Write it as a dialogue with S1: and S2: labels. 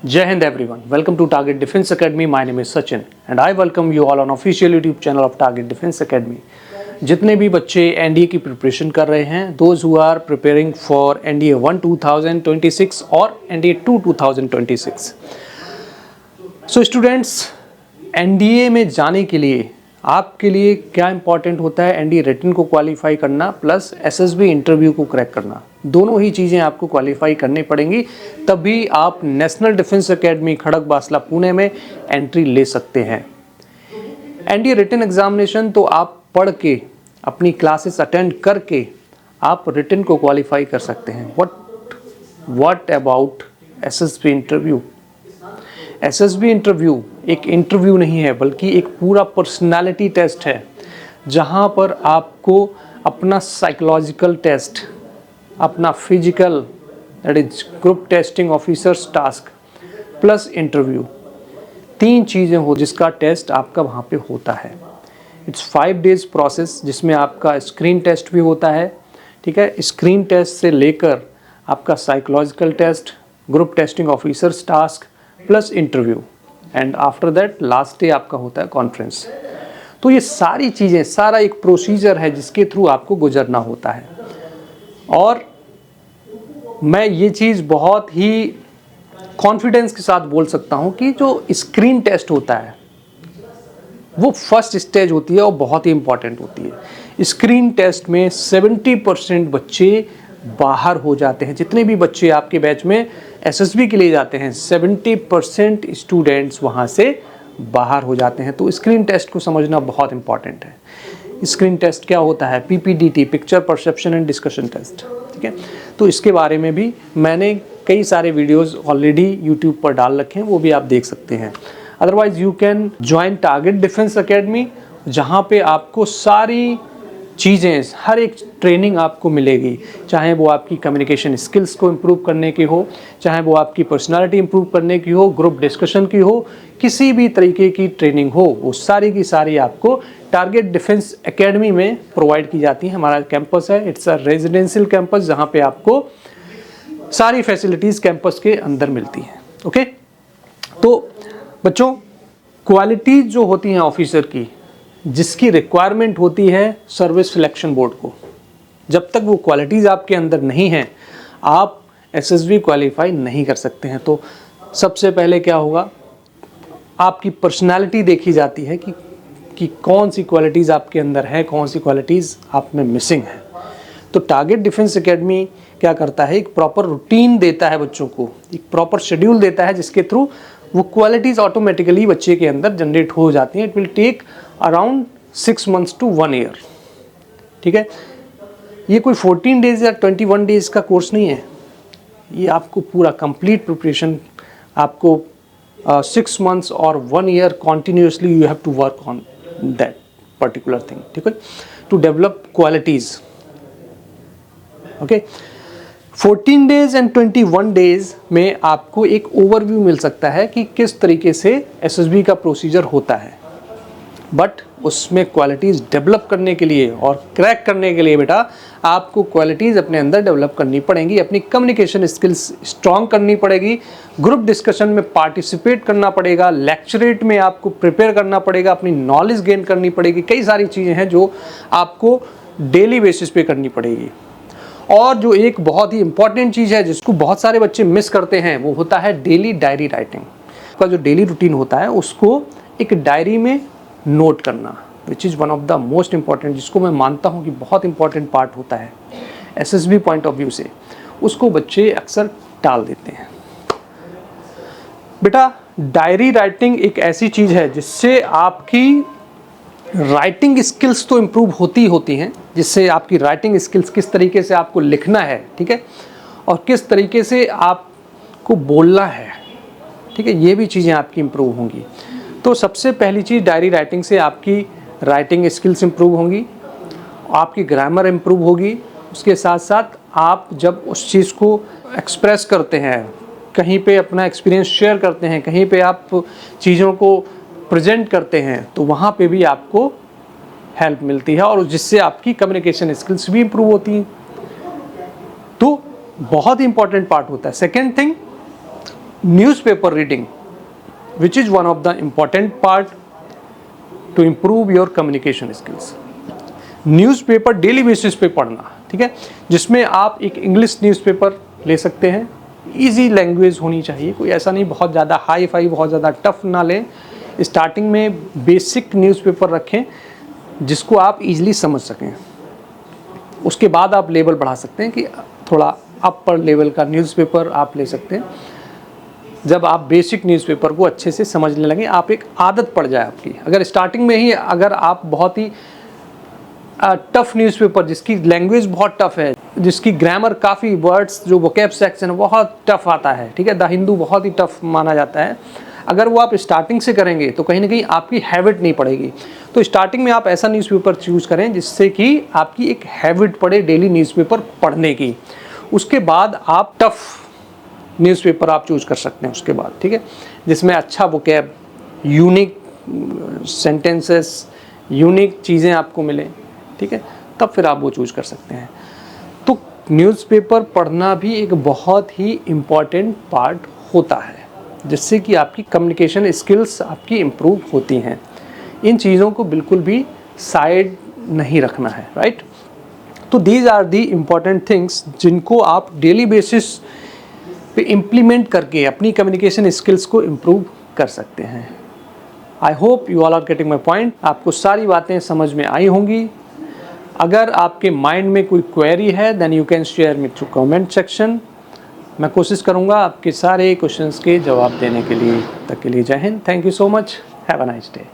S1: Jai Hind everyone. Welcome to Target Defense Academy. My name is Sachin and I welcome you all on official YouTube channel of Target Defense Academy. जितने भी बच्चे NDA की preparation कर रहे हैं, those who are preparing for NDA 1 2026 और NDA 2 2026. So students, NDA में जाने के लिए आपके लिए क्या इंपॉर्टेंट होता है? एनडीए रिटन को क्वालिफाई करना प्लस एसएसबी इंटरव्यू को क्रैक करना, दोनों ही चीज़ें आपको क्वालिफाई करनी पड़ेंगी, तभी आप national defence academy Khadakwasla Pune में एंट्री ले सकते हैं। एनडीए रिटन एग्जामिनेशन तो आप पढ़ के अपनी क्लासेस अटेंड करके आप रिटन को क्वालिफाई कर सकते हैं। What about SSB interview? SSB interview एक इंटरव्यू नहीं है, बल्कि एक पूरा पर्सनालिटी टेस्ट है, जहां पर आपको अपना साइकोलॉजिकल टेस्ट, अपना physical, that is group testing officers task plus interview, तीन चीज़ें हो जिसका टेस्ट आपका वहाँ पे होता है। इट्स 5 days प्रोसेस, जिसमें आपका स्क्रीन टेस्ट भी होता है, ठीक है। स्क्रीन टेस्ट से लेकर आपका psychological test, group testing officers task plus interview, and after that last day आपका होता है कॉन्फ्रेंस। तो ये सारी चीज़ें, सारा एक प्रोसीजर है जिसके थ्रू आपको गुजरना होता है। और मैं ये चीज़ बहुत ही कॉन्फिडेंस के साथ बोल सकता हूँ कि जो स्क्रीन टेस्ट होता है वो फर्स्ट स्टेज होती है और बहुत ही इम्पॉर्टेंट होती है। स्क्रीन टेस्ट में 70% बच्चे बाहर हो जाते हैं। जितने भी बच्चे आपके बैच में एसएसबी के लिए जाते हैं, 70% स्टूडेंट्स वहाँ से बाहर हो जाते हैं। तो स्क्रीन टेस्ट को समझना बहुत इम्पॉर्टेंट है। स्क्रीन टेस्ट क्या होता है? PPDT, picture perception and discussion test, ठीक है। तो इसके बारे में भी मैंने कई सारे वीडियोस ऑलरेडी यूट्यूब पर डाल रखे हैं, वो भी आप देख सकते हैं। Otherwise you can join target defence academy, जहाँ पे आपको सारी चीज़ें, हर एक ट्रेनिंग आपको मिलेगी, चाहे वो आपकी कम्युनिकेशन स्किल्स को इम्प्रूव करने की हो, चाहे वो आपकी पर्सनालिटी इम्प्रूव करने की हो, ग्रुप डिस्कशन की हो, किसी भी तरीके की ट्रेनिंग हो, वो सारी की सारी आपको टारगेट डिफेंस एकेडमी में प्रोवाइड की जाती है। हमारा कैंपस है, इट्स अ रेजिडेंशियल कैंपस, जहाँ पे आपको सारी फैसिलिटीज़ कैंपस के अंदर मिलती हैं। ओके, तो बच्चों, क्वालिटी जो होती हैं ऑफिसर की, जिसकी रिक्वायरमेंट होती है सर्विस सिलेक्शन बोर्ड को, जब तक वो क्वालिटीज़ आपके अंदर नहीं हैं, आप एसएसबी क्वालिफाई नहीं कर सकते हैं। तो सबसे पहले क्या होगा, आपकी पर्सनालिटी देखी जाती है कि कौन सी क्वालिटीज़ आपके अंदर है, कौन सी क्वालिटीज़ आप में मिसिंग है। तो टारगेट डिफेंस एकेडमी क्या करता है, एक प्रॉपर रूटीन देता है बच्चों को, एक प्रॉपर शेड्यूल देता है, जिसके थ्रू वो क्वालिटीज़ ऑटोमेटिकली बच्चे के अंदर जनरेट हो जाती हैं। It will take around 6 months to 1 year, ठीक है। ये कोई 14 days या 21 days का कोर्स नहीं है, ये आपको पूरा कंप्लीट प्रिपरेशन, आपको 6 months और 1 year continuously you have to work on that particular thing, ठीक है, to develop qualities. Okay, 14 days and 21 days में आपको एक ओवरव्यू मिल सकता है कि किस तरीके से एसएसबी का प्रोसीजर होता है। बट उसमें क्वालिटीज़ डेवलप करने के लिए और क्रैक करने के लिए बेटा, आपको क्वालिटीज़ अपने अंदर डेवलप करनी पड़ेंगी, अपनी कम्युनिकेशन स्किल्स स्ट्रॉन्ग करनी पड़ेगी, ग्रुप डिस्कशन में पार्टिसिपेट करना पड़ेगा, लेक्चरेट में आपको प्रिपेयर करना पड़ेगा, अपनी नॉलेज गेन करनी पड़ेगी। कई सारी चीज़ें हैं जो आपको डेली बेसिस पे करनी पड़ेगी। और जो एक बहुत ही इंपॉर्टेंट चीज़ है जिसको बहुत सारे बच्चे मिस करते हैं, वो होता है डेली डायरी राइटिंग का। जो डेली रूटीन होता है उसको एक डायरी में नोट करना, which is one of the most important, जिसको मैं मानता हूँ कि बहुत इंपॉर्टेंट पार्ट होता है एसएसबी पॉइंट ऑफ व्यू से। उसको बच्चे अक्सर टाल देते हैं। बेटा, डायरी राइटिंग एक ऐसी चीज़ है जिससे आपकी राइटिंग स्किल्स तो इम्प्रूव होती हैं, जिससे आपकी राइटिंग स्किल्स, किस तरीके से आपको लिखना है, ठीक है, और किस तरीके से आपको बोलना है, ठीक है, ये भी चीज़ें आपकी इम्प्रूव होंगी। तो सबसे पहली चीज़, डायरी राइटिंग से आपकी राइटिंग स्किल्स इम्प्रूव होंगी, आपकी ग्रामर इम्प्रूव होगी। उसके साथ साथ आप जब उस चीज़ को एक्सप्रेस करते हैं, कहीं पे अपना एक्सपीरियंस शेयर करते हैं, कहीं पे आप चीज़ों को प्रेजेंट करते हैं, तो वहाँ पे भी आपको हेल्प मिलती है और जिससे आपकी कम्युनिकेशन स्किल्स भी इम्प्रूव होती हैं। तो बहुत ही इंपॉर्टेंट पार्ट होता है। Second thing, newspaper reading, which is one of the important part to improve your communication skills. Newspaper daily basis पे पढ़ना, ठीक है, जिसमें आप एक इंग्लिश न्यूज़पेपर ले सकते हैं। इजी लैंग्वेज होनी चाहिए, कोई ऐसा नहीं बहुत ज़्यादा हाई फाई, बहुत ज़्यादा टफ ना लें। स्टार्टिंग में बेसिक न्यूज़पेपर रखें जिसको आप इजीली समझ सकें। उसके बाद आप लेवल बढ़ा सकते हैं कि थोड़ा अपर लेवल का न्यूज़पेपर आप ले सकते हैं। जब आप बेसिक न्यूज़पेपर को अच्छे से समझने लगें, आप एक आदत पड़ जाए आपकी। अगर स्टार्टिंग में ही अगर आप बहुत ही टफ न्यूज़पेपर जिसकी लैंग्वेज बहुत टफ है, जिसकी ग्रामर काफ़ी वर्ड्स जो वोकैब सेक्शन बहुत टफ आता है, ठीक है, द हिंदू बहुत ही टफ माना जाता है, अगर वो आप स्टार्टिंग से करेंगे तो कहीं ना कहीं आपकी हैबिट नहीं पड़ेगी। तो स्टार्टिंग में आप ऐसा न्यूज़पेपर चूज़ करें जिससे कि आपकी एक हैबिट पड़े डेली न्यूज़पेपर पढ़ने की। उसके बाद आप टफ न्यूज़पेपर आप चूज़ कर सकते हैं उसके बाद, ठीक है, जिसमें अच्छा वोकैब, यूनिक सेंटेंसेस, यूनिक चीज़ें आपको मिलें, ठीक है, तब फिर आप वो चूज़ कर सकते हैं। तो न्यूज़पेपर पढ़ना भी एक बहुत ही इम्पॉर्टेंट पार्ट होता है जिससे कि आपकी कम्युनिकेशन स्किल्स आपकी इम्प्रूव होती हैं। इन चीज़ों को बिल्कुल भी साइड नहीं रखना है, राइट। तो these are the important things जिनको आप डेली बेसिस पे इम्प्लीमेंट करके अपनी कम्युनिकेशन स्किल्स को इम्प्रूव कर सकते हैं। I hope you all are getting my point. आपको सारी बातें समझ में आई होंगी। अगर आपके माइंड में कोई क्वेरी है then you can share me through comment section. मैं कोशिश करूँगा आपके सारे क्वेश्चंस के जवाब देने के लिए। तब तक के लिए जय Hind. Thank you so much. Have a nice day.